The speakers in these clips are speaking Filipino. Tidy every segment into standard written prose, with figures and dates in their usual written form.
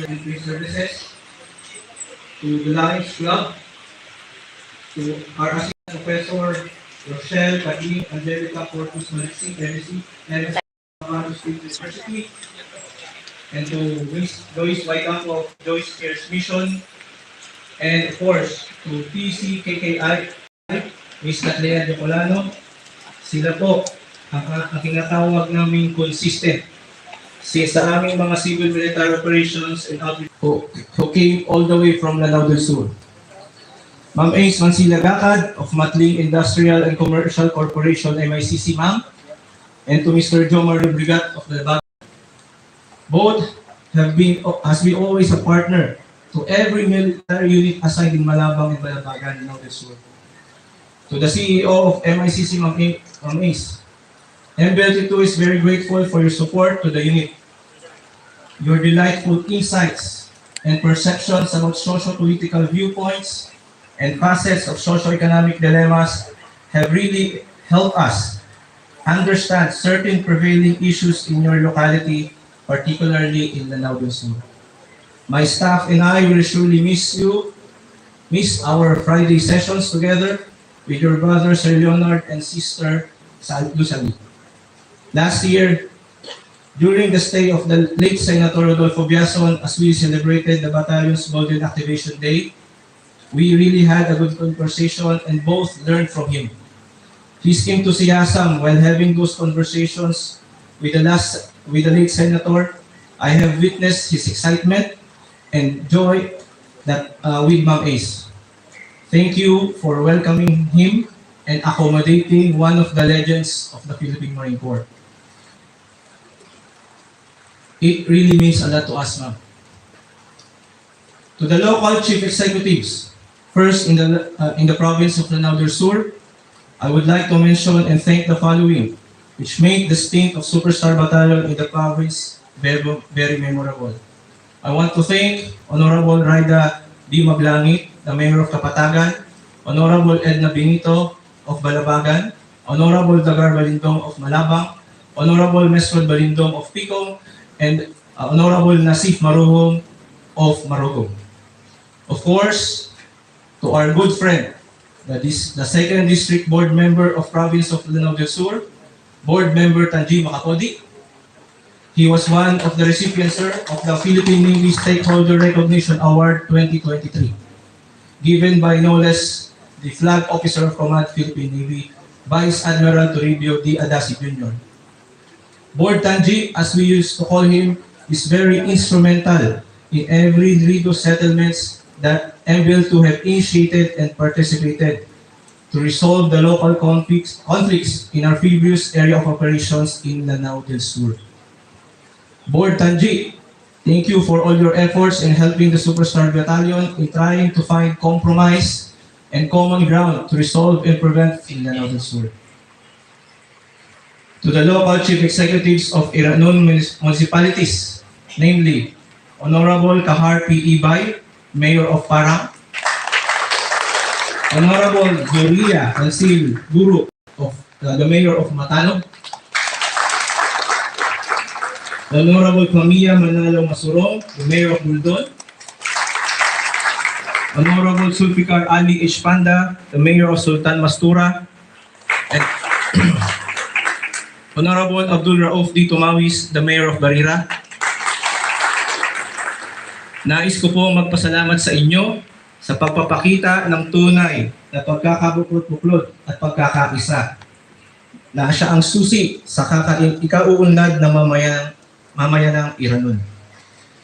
Degree Services, to the Lions Club, to our Assistant Professor Rochelle Pagni, Angelica Corpus Maliksi, MSc Colorado State University, and to Miss Joyce Waitapo of Joyce Cares Mission, and of course, to PCKKI, Miss Katlea Jocolano. Sila po ang tinatawag naming consistent sa aming mga civil military operations and outreach who came all the way from Lanao del Sur. Ma'am Ace Mansilla Gacad of Matling Industrial and Commercial Corporation, MICC, ma'am, and to Mr. Jomar Rubrigat of the Bag. Both has been always a partner to every military unit assigned in Malabang and Balabagan, Lanao del Sur. To the CEO of MICC, Ma'am Ace, MBLT2 is very grateful for your support to the unit. Your delightful insights and perceptions about socio-political viewpoints and facets of socio-economic dilemmas have really helped us understand certain prevailing issues in your locality, particularly in Lanao del Sur. My staff and I will surely miss our Friday sessions together with your brother Sir Leonard and sister Lusalie. Last year, during the stay of the late Senator Rodolfo Biason, as we celebrated the battalion's Golden Activation Day, we really had a good conversation and both learned from him. His enthusiasm while having those conversations with the late Senator, I have witnessed his excitement and joy with Ma'am Ace. Thank you for welcoming him and accommodating one of the legends of the Philippine Marine Corps. It really means a lot to us, ma'am. To the local chief executives, first in the province of Lanao del Sur, I would like to mention and thank the following, which made the stint of Superstar Battalion in the province very memorable. I want to thank Honorable Raida D. Maglangit, the Mayor of Kapatagan, Honorable Edna Benito of Balabagan, Honorable Dagar Balindong of Malabang, Honorable Mesrod Balindong of Picong, and Honorable Nasif Maruhong of Marugong. Of course, to our good friend, the 2nd District Board Member of Province of Lanao del Sur, Board Member Tanji Makakodi. He was one of the recipients, sir, of the Philippine Navy Stakeholder Recognition Award 2023, given by no less the Flag Officer of Command Philippine Navy, Vice Admiral Toribio D. Adasi Jr. Board Tanji, as we used to call him, is very instrumental in every legal settlements that MBL2 have initiated and participated to resolve the local conflicts in our previous area of operations in Lanao del Sur. Board Tanji, thank you for all your efforts in helping the Superstar Battalion in trying to find compromise and common ground to resolve and prevent in Lanao del Sur. To the local chief executives of Iranon municipalities, namely Honorable Kahar P. Ibay, Mayor of Parang, Honorable Gloria Alcil Guru, of the Mayor of Matanog, Honorable Pamia Manalo Masurong, the Mayor of Buldon, Honorable Sulfikar Ali Ishpanda, the Mayor of Sultan Mastura, and Honorable Abdul Rauf D. Tumawis, the Mayor of Barira. Nais ko po magpasalamat sa inyo sa pagpapakita ng tunay na pagkakabuklod-buklod at pagkakaisa na siya ang susi sa ikauunlad ng mamayanang Iranon.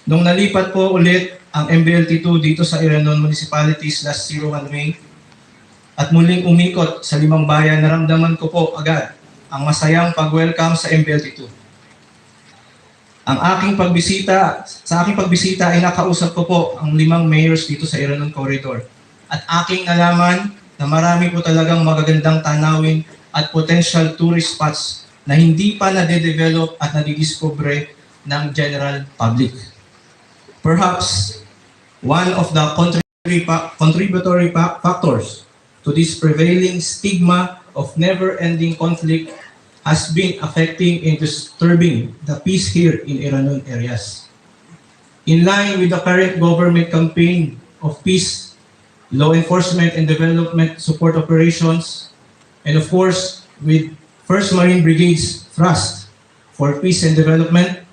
Nung nalipat po ulit ang MBLT2 dito sa Iranon Municipalities last 01 May at muling umikot sa 5 bayan, naramdaman ko po agad ang masayang pag-welcome sa MBLT2. Sa aking pagbisita ay nakausap ko po ang 5 mayors dito sa Iranon Corridor at aking nalaman na marami po talagang magagandang tanawin at potential tourist spots na hindi pa nade-develop at nadidiscover ng general public. Perhaps one of the contributory factors to this prevailing stigma of never-ending conflict has been affecting and disturbing the peace here in Iranon areas. In line with the current government campaign of peace, law enforcement and development support operations, and of course, with 1st Marine Brigade's thrust for peace and development,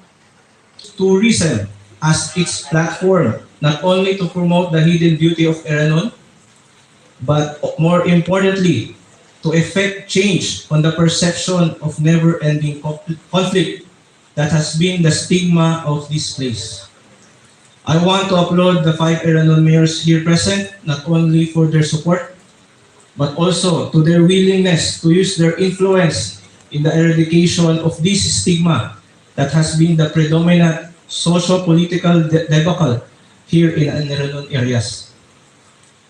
tourism as its platform, not only to promote the hidden beauty of Eranon, but more importantly, to effect change on the perception of never-ending conflict that has been the stigma of this place. I want to applaud the 5 Eranon mayors here present, not only for their support, but also to their willingness to use their influence in the eradication of this stigma that has been the predominant socio-political debacle here in Eranon areas.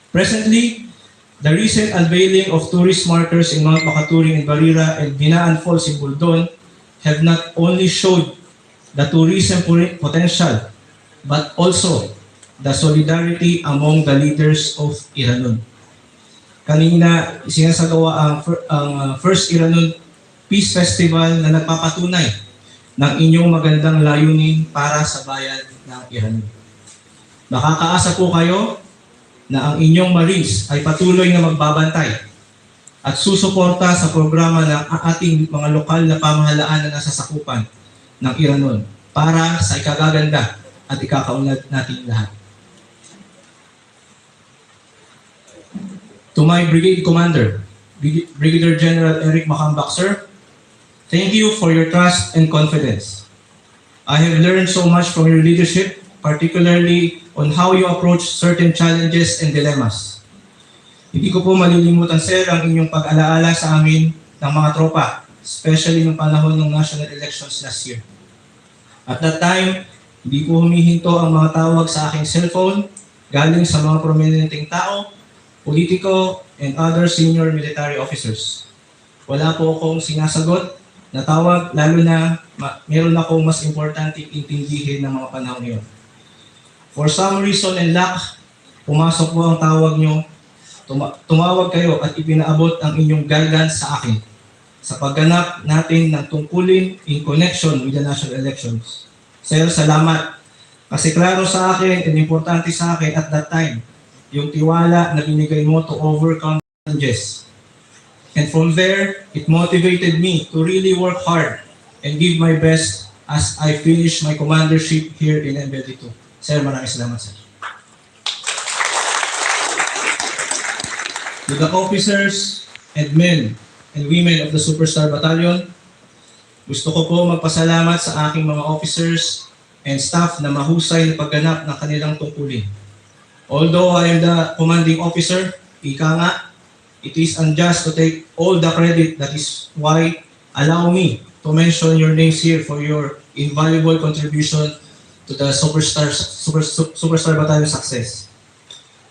Presently, the recent unveiling of tourist markers in Mount Makaturing in Barira and Binaan Falls in Buldon have not only showed the tourism potential, but also the solidarity among the leaders of Eranon. Kanina, sinasagawa ang First Eranon Peace Festival na nagpapatunay ng inyong magandang layunin para sa bayan ng Eranon. Makakaasa po kayo na ang inyong Marines ay patuloy na magbabantay at susuporta sa programa ng ating mga lokal na pamahalaan na nasa sakupan ng Eranon para sa ikagaganda at ikakaunlad natin lahat. To my Brigade Commander, Brigadier General Eric Macambak, sir, thank you for your trust and confidence. I have learned so much from your leadership, particularly on how you approach certain challenges and dilemmas. Hindi ko po malilimutan, sir, ang inyong pag-alaala sa amin ng mga tropa, especially ng panahon ng national elections last year. At that time, hindi po humihinto ang mga tawag sa aking cellphone galing sa mga prominenteng tao, politiko, and other senior military officers. Wala po akong sinasagot na tawag, lalo na meron akong mas importante intindihin ng mga panahon ngayon. For some reason and luck, pumasok po ang tawag nyo, tumawag kayo at ipinaabot ang inyong guidance sa akin sa pagganap natin ng tungkulin in connection with the national elections. Sir, salamat. Kasi klaro sa akin and importante sa akin at that time, yung tiwala na binigay mo to overcome challenges. And from there, it motivated me to really work hard and give my best as I finish my commandership here in MBD2. Sir, maraming salamat, sir. To the officers and men and women of the Superstar Battalion, gusto ko po magpasalamat sa aking mga officers and staff na mahusay na pagganap ng kanilang tungkulin. Although I am the commanding officer, ika nga, it is unjust to take all the credit. That is why allow me to mention your names here for your invaluable contribution to the Superstar Battalion success.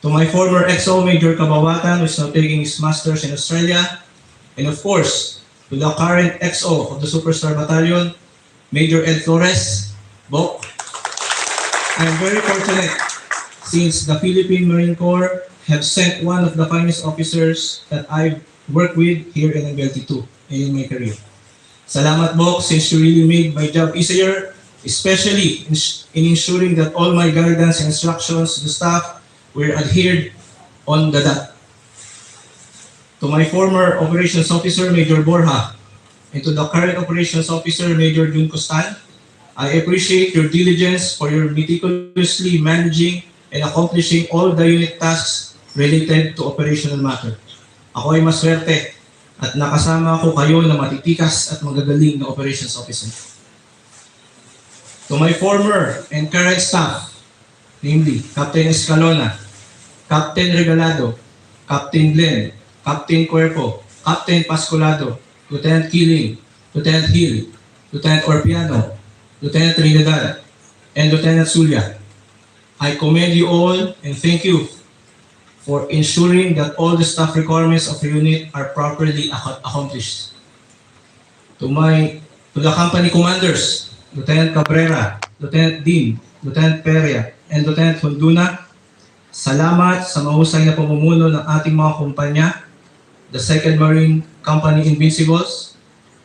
To my former XO Major Kabawatan, who is now taking his masters in Australia, and of course, to the current XO of the Superstar Battalion, Major Ed Flores, Bok. I am very fortunate since the Philippine Marine Corps have sent one of the finest officers that I've worked with here in MBLT2 and in my career. Salamat, Bok, since you really made my job easier, especially in ensuring that all my guidance and instructions to the staff were adhered on the dot. To my former operations officer, Major Borja, and to the current operations officer, Major Jun Costan, I appreciate your diligence for your meticulously managing and accomplishing all the unit tasks related to operational matter. Ako ay maswerte at nakasama ko kayo na matitikas at magagaling na operations officer. To my former and current staff, namely Captain Escalona, Captain Regalado, Captain Glenn, Captain Cuerpo, Captain Pascolado, Lieutenant Killing, Lieutenant Hill, Lieutenant Orpiano, Lieutenant Trinidad, and Lieutenant Sulia, I commend you all and thank you for ensuring that all the staff requirements of the unit are properly accomplished. To the company commanders, Lieutenant Cabrera, Lieutenant Dean, Lieutenant Perea, and Lieutenant Honduna, salamat sa mahusay na pamumuno ng ating mga kumpanya, the 2nd Marine Company Invincibles,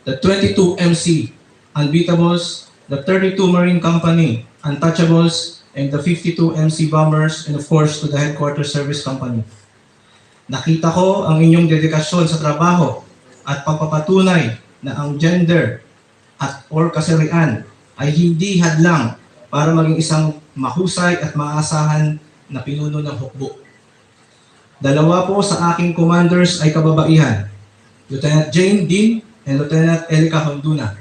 the 22 MC Unbeatables, the 32 Marine Company Untouchables, and the 52 MC Bombers, and of course to the Headquarters Service Company. Nakita ko ang inyong dedikasyon sa trabaho at pagpapatunay na ang gender at or kasarian ay hindi hadlang para maging isang mahusay at maasahan na pinuno ng hukbo. Dalawa po sa aking commanders ay kababaihan, Lieutenant Jane Dean and Lieutenant Elika Honduna.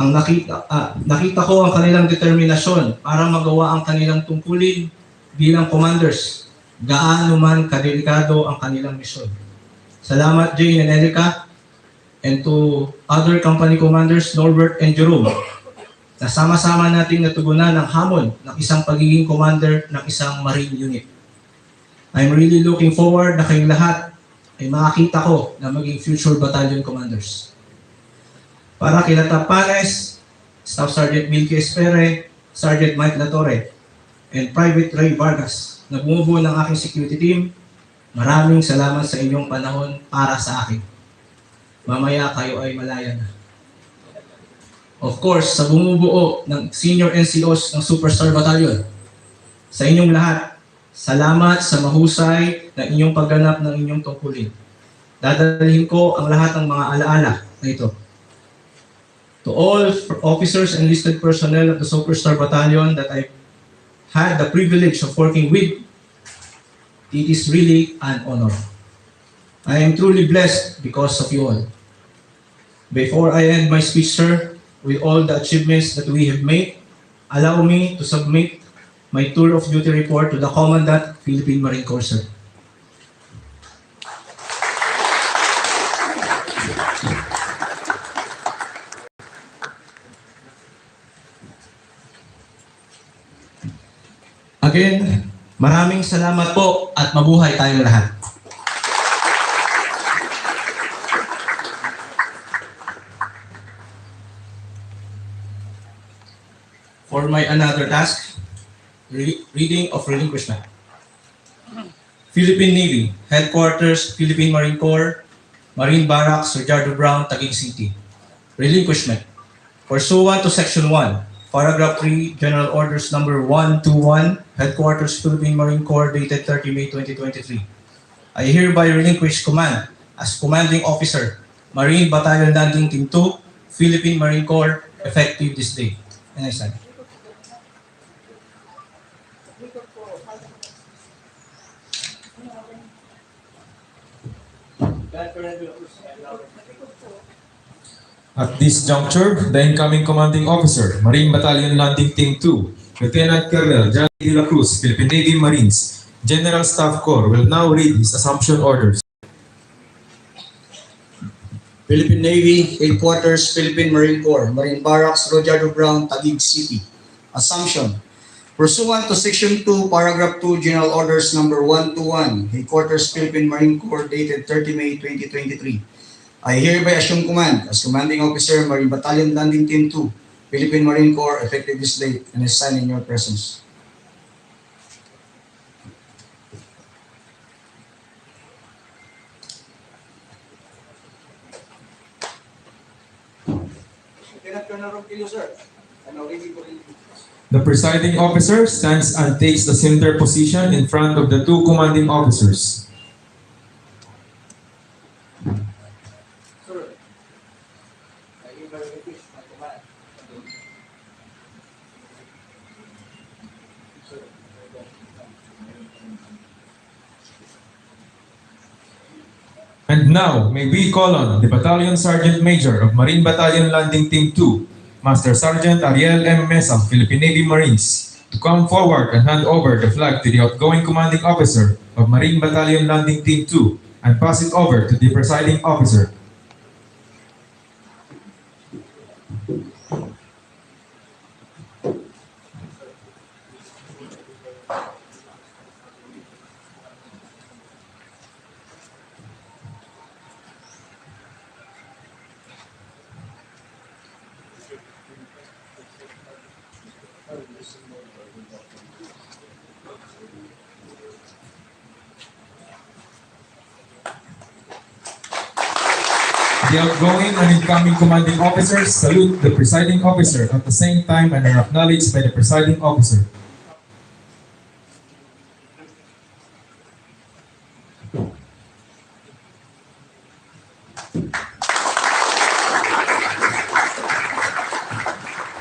Ang nakita ko ang kanilang determinasyon para magawa ang kanilang tungkulin bilang commanders, gaano man kadelikado ang kanilang misyon. Salamat Jane and Elika, and to other company commanders Norbert and Jerome, na sama-sama nating natugunan ng hamon ng isang pagiging commander ng isang marine unit. I'm really looking forward na kayong lahat ay makakita ko na maging future battalion commanders. Para kila Tapanes, Staff Sergeant Milky Espere, Sergeant Mike Latore, and Private Ray Vargas na bumubuo ng aking security team, maraming salamat sa inyong panahon para sa akin. Mamaya kayo ay malaya na. Of course, sa bumubuo ng senior NCOs ng Superstar Battalion, sa inyong lahat, salamat sa mahusay na inyong pagganap ng inyong tungkulin. Dadalhin ko ang lahat ng mga alaala na ito. To all officers and enlisted personnel of the Superstar Battalion that I had the privilege of working with, it is really an honor. I am truly blessed because of you all. Before I end my speech, sir, with all the achievements that we have made, allow me to submit my tour of duty report to the Commandant, Philippine Marine Corps, sir. Again, maraming salamat po at mabuhay tayong lahat. For my another task, reading of relinquishment. Philippine Navy, Headquarters, Philippine Marine Corps, Marine Barracks, Ricardo Brown, Taguig City. Relinquishment. Pursuant to Section 1, Paragraph 3, General Orders Number 121, Headquarters, Philippine Marine Corps, dated 30 May 2023. I hereby relinquish command as Commanding Officer, Marine Battalion Landing Team 2, Philippine Marine Corps, effective this day. And I sign. At this juncture, the incoming commanding officer, Marine Battalion Landing Team 2, Lieutenant Colonel John de la Cruz, Philippine Navy Marines, General Staff Corps, will now read his assumption orders. Philippine Navy, Headquarters, Philippine Marine Corps, Marine Barracks, Ricardo Brown, Taguig City. Assumption. Pursuant to Section 2, Paragraph 2, General Orders Number 121, Headquarters, Philippine Marine Corps, dated 30 May 2023. I hereby assume command as Commanding Officer, Marine Battalion Landing Team 2, Philippine Marine Corps, effective this date, and is signed in your presence. The presiding officer stands and takes the center position in front of the two commanding officers. And now, may we call on the Battalion Sergeant Major of Marine Battalion Landing Team 2, Master Sergeant Ariel M. Mesa, Philippine Navy Marines, to come forward and hand over the flag to the outgoing commanding officer of Marine Battalion Landing Team 2 and pass it over to the presiding officer. The outgoing and incoming commanding officers salute the presiding officer at the same time and are acknowledged by the presiding officer.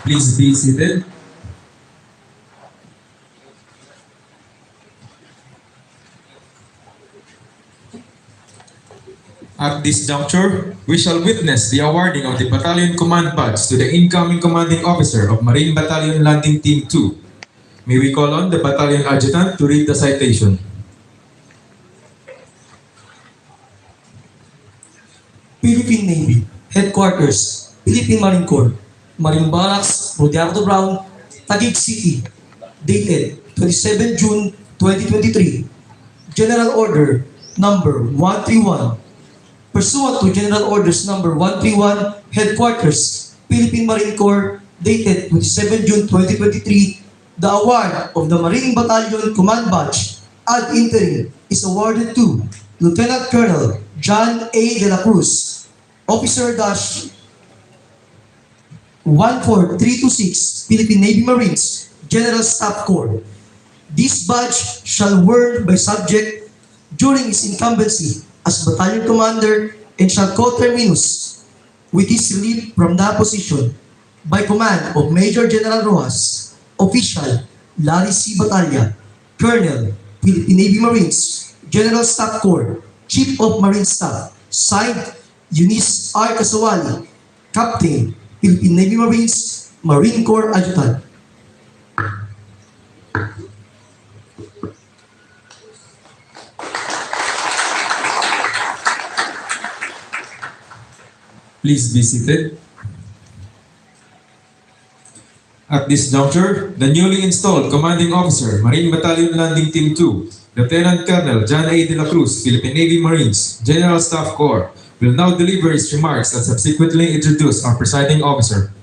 Please be seated. At this juncture, we shall witness the awarding of the Battalion Command Badge to the incoming Commanding Officer of Marine Battalion Landing Team 2. May we call on the Battalion Adjutant to read the citation. Philippine Navy, Headquarters, Philippine Marine Corps, Marine Barracks, Rodeardo Brown, Taguig City, dated 27 June 2023. General Order Number 131. Pursuant to General Orders Number 131, Headquarters, Philippine Marine Corps, dated 27 June 2023, the award of the Marine Battalion Command Badge ad interim is awarded to Lieutenant Colonel John A. De La Cruz, Officer Dash 14326, Philippine Navy Marines, General Staff Corps. This badge shall worn by subject during his incumbency as Battalion Commander and shall co-terminus with his relief from that position by command of Major General Rojas, Official Larry C. Batalla, Colonel, Philippine Navy Marines, General Staff Corps, Chief of Marine Staff, signed Eunice R. Kasawali, Captain, Philippine Navy Marines, Marine Corps Adjutant. Please be seated. At this juncture, the newly installed Commanding Officer, Marine Battalion Landing Team 2, Lieutenant Colonel John A. De La Cruz, Philippine Navy Marines, General Staff Corps, will now deliver his remarks and subsequently introduce our presiding officer.